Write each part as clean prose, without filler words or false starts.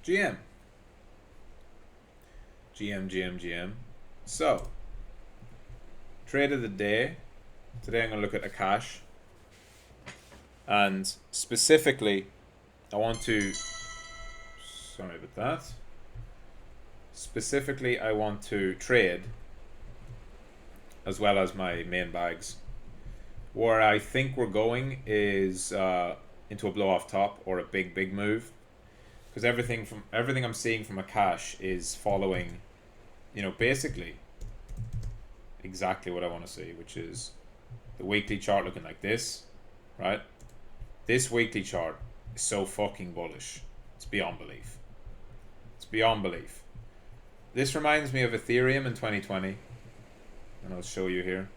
GM. GM. So, trade of the day. Today I'm going to look at Akash. And specifically, I want to... Sorry about that. Specifically, I want to trade as well as my main bags. Where I think we're going is into a blow off top or a big move, because everything I'm seeing from Akash is following, basically exactly what I want to see, which is the weekly chart looking like this, right? This weekly chart is so fucking bullish. It's beyond belief. It's beyond belief. This reminds me of Ethereum in 2020, and I'll show you here.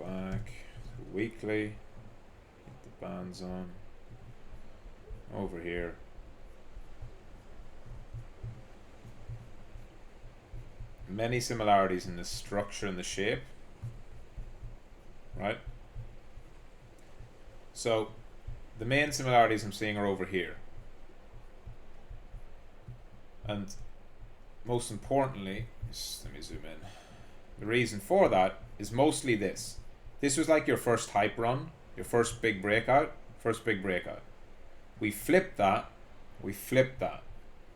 Back to weekly, get the bands on over here. Many similarities in the structure and the shape, right? So the main similarities I'm seeing are over here, and most importantly, let me zoom in. The reason for that is mostly this. This was like your first hype run, your first big breakout. We flipped that.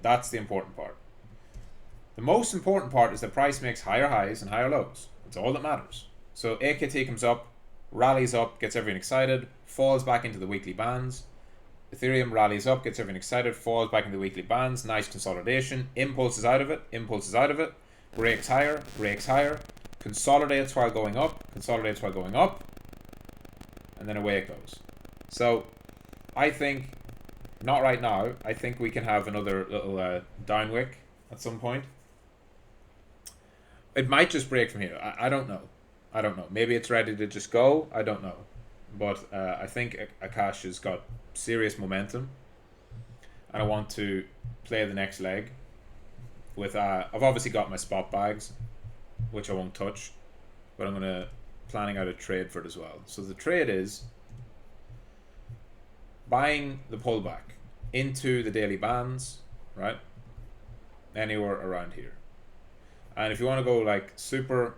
That's the important part. The most important part is the price makes higher highs and higher lows. That's all that matters. So AKT comes up, rallies up, gets everyone excited, falls back into the weekly bands. Ethereum rallies up, gets everyone excited, falls back into the weekly bands. Nice consolidation. Impulses out of it. Breaks higher. Consolidates while going up, and then away it goes. So I think, not right now, I think we can have another little down wick at some point. It might just break from here. I don't know. Maybe it's ready to just go. I don't know. But I think Akash has got serious momentum, and I want to play the next leg with I've obviously got my spot bags, which I won't touch, but I'm planning out a trade for it as well. So the trade is buying the pullback into the daily bands, right? Anywhere around here. And if you want to go like super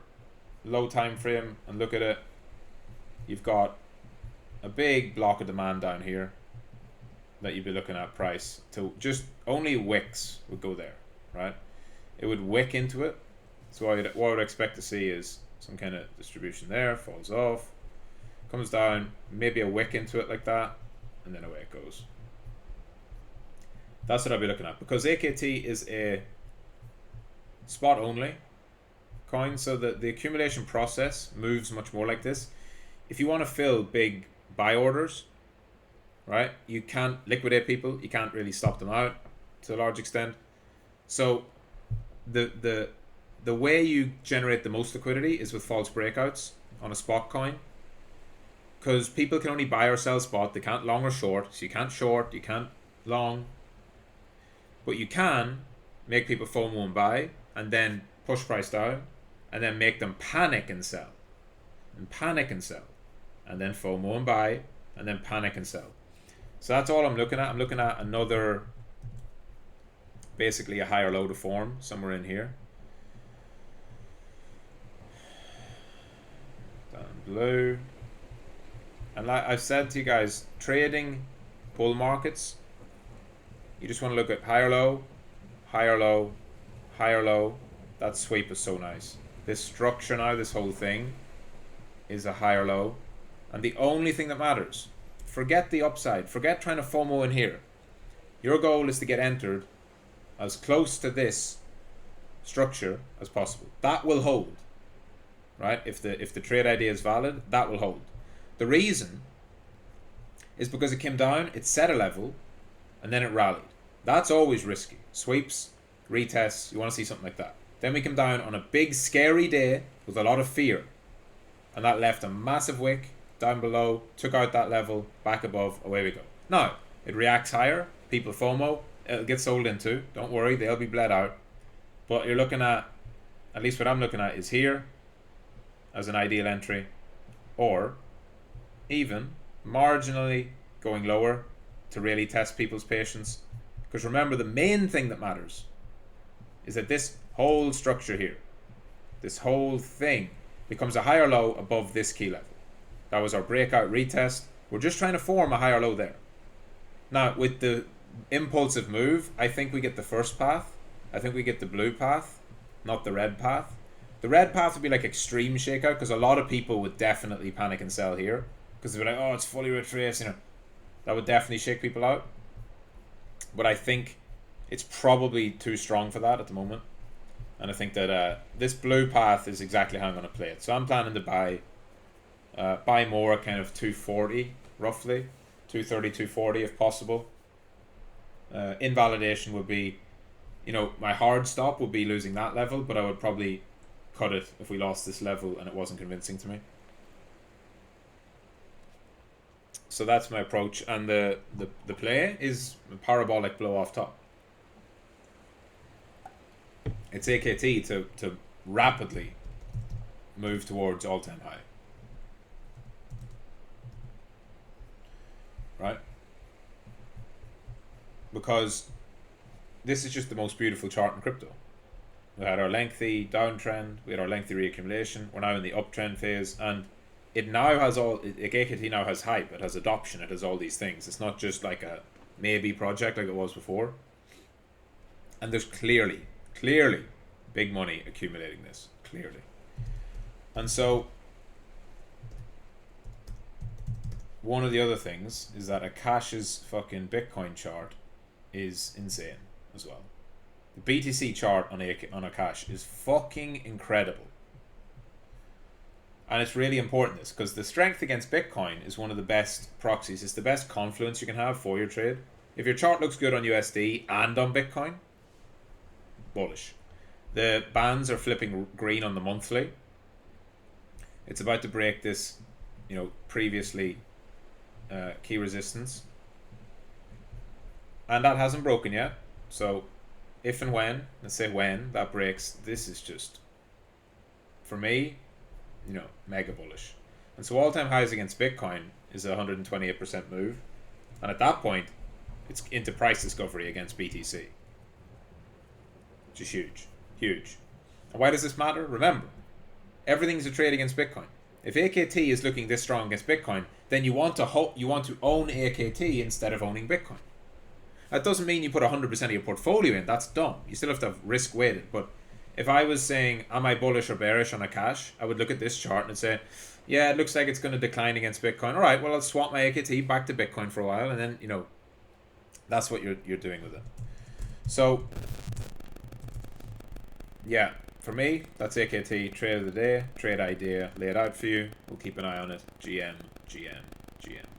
low time frame and look at it, you've got a big block of demand down here that you'd be looking at price to just only wicks would go there, right? It would wick into it. So what I would expect to see is some kind of distribution there, falls off, comes down, maybe a wick into it like that, and then away it goes. That's what I'll be looking at, because AKT is a spot only coin, so the accumulation process moves much more like this. If you want to fill big buy orders, right, you can't liquidate people, you can't really stop them out to a large extent. So the way you generate the most liquidity is with false breakouts on a spot coin, because people can only buy or sell spot. They can't long or short. So you can't short, you can't long, but you can make people FOMO and buy, and then push price down, and then make them panic and sell, and then FOMO and buy, and then panic and sell. So that's all I'm looking at. I'm looking at another, basically a higher low to form somewhere in here. Down below. And like I've said to you guys, trading bull markets, you just want to look at higher low, higher low, higher low. That sweep is so nice. This structure now, this whole thing is a higher low. And the only thing that matters, forget the upside, forget trying to FOMO in here. Your goal is to get entered as close to this structure as possible. That will hold, right? If the trade idea is valid, that will hold. The reason is because it came down, it set a level, and then it rallied. That's always risky. Sweeps, retests, you want to see something like that. Then we come down on a big scary day with a lot of fear, and that left a massive wick down below, took out that level, back above, away we go. Now, it reacts higher, people FOMO, it'll get sold into. Don't worry, they'll be bled out. But you're looking at least what I'm looking at is here as an ideal entry, or even marginally going lower to really test people's patience. Because remember, the main thing that matters is that this whole structure here, this whole thing, becomes a higher low above this key level. That was our breakout retest. We're just trying to form a higher low there. Now, with the impulsive move, I think we get the first path. I think we get the blue path, not the red path. The red path would be like extreme shakeout, because a lot of people would definitely panic and sell here, because they'd be like, oh, it's fully retraced, you know. That would definitely shake people out. But I think it's probably too strong for that at the moment. And I think that this blue path is exactly how I'm going to play it. So I'm planning to buy more at kind of 240, roughly. 230, 240 if possible. Invalidation would be, you know, my hard stop would be losing that level, but I would probably cut it if we lost this level and it wasn't convincing to me. So that's my approach, and the play is a parabolic blow off top. It's AKT to rapidly move towards all-time high. Right? Because this is just the most beautiful chart in crypto. We had our lengthy downtrend, we had our lengthy reaccumulation, we're now in the uptrend phase, and it now has AKT now has hype, it has adoption, it has all these things. It's not just like a maybe project like it was before. And there's clearly big money accumulating this, clearly. And so one of the other things is that Akash's fucking Bitcoin chart is insane as well. The BTC chart on Akash is fucking incredible. And it's really important, this, because the strength against Bitcoin is one of the best proxies. It's the best confluence you can have for your trade. If your chart looks good on USD and on Bitcoin, bullish. The bands are flipping green on the monthly. It's about to break this, you know, previously key resistance. And that hasn't broken yet. So if and when, let's say when, that breaks, this is just, for me, you know, mega bullish. And so all-time highs against Bitcoin is a 128% move. And at that point, it's into price discovery against BTC. Which is huge. Huge. And why does this matter? Remember, everything's a trade against Bitcoin. If AKT is looking this strong against Bitcoin, then you want to own AKT instead of owning Bitcoin. That doesn't mean you put 100% of your portfolio in. That's dumb. You still have to have risk weighted. But if I was saying, am I bullish or bearish on Akash, I would look at this chart and say, yeah, it looks like it's going to decline against Bitcoin. All right, well, I'll swap my AKT back to Bitcoin for a while, and then, you know, that's what you're doing with it. So, yeah, for me, that's AKT, trade of the day, trade idea, lay it out for you. We'll keep an eye on it. GM, GM, GM.